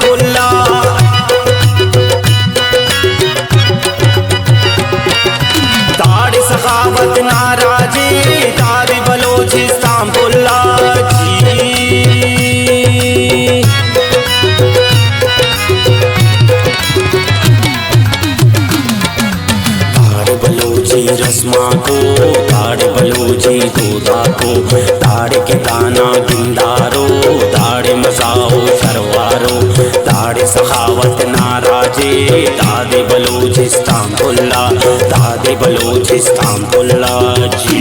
इस्तांबुल्ला दाढ़ी सखावत नाराजी दादी बलोच इस्तांबुल्ला रस्मा को दाढ़ बलूची दूधा को दाढ़ के दाना गिंदारो दाढ़ मसाओ शरवारो दाढ़ सखावत नाराजे दादे बलूच इस्तांबुल्ला दादे बलूच इस्तांबुल्ला जी।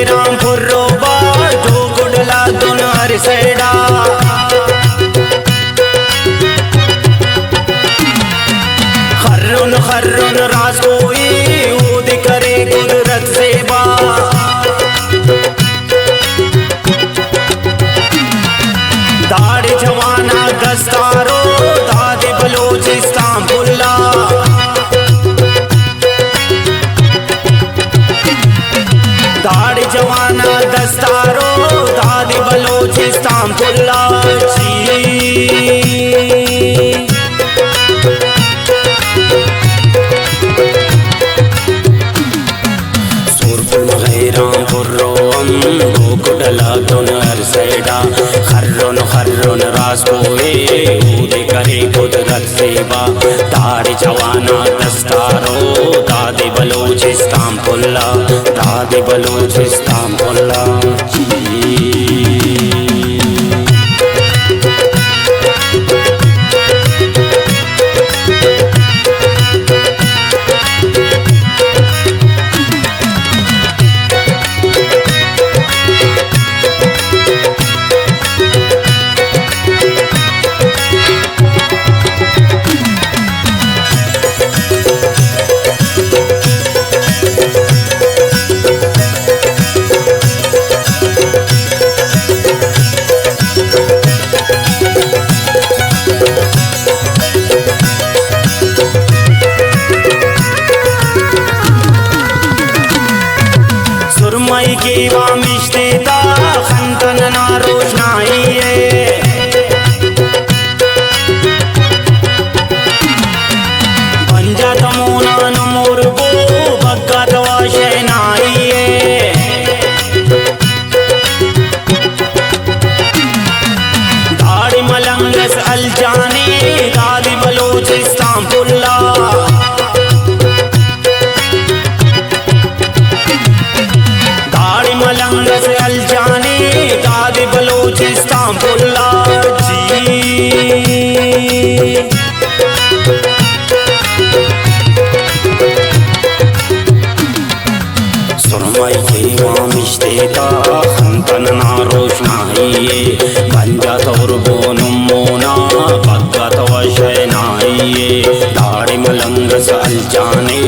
रामपुर रोबा जो गुडला दुनहर सेड़ा खर्रुन खर्रुन राज कोई ऊद करे कुदरत सेवा दाढ़ जवाना दस्तारो दादे बलोच इस्तांबुल्ला दाढ़ जवाना दस्तारो दादी बलोच इस्तांबुल्ला जी। सुरपुल रामपुर रोम गोकुडला दुनहर सेड़ा खर्रुन खर्रुन राज कोए ऊद करे कुदरत सेवा दाढ़ जवाना दस्तारो दादी बलोच इस्तांबुल्ला दादी बलोच इस्तांबुल्ला जी। सुरमई की वामिश्ते दा खंतन ना रोशनाई है पंजा तमोना नमोर बो बग्गा दवा शहनाई है दाढ़ी मलंगस अल जाने दादी बलोच इस्तांबुल्ला मलंगस अल जाने दादी बलोच इस्तांबुल्ला जी। सुरमई के वामिश्ते का खंतन ना रोशनाई पंजा तौर बोनुम मोना बग्गा तवा शहनाई दाढ़ी मलंगस अल जाने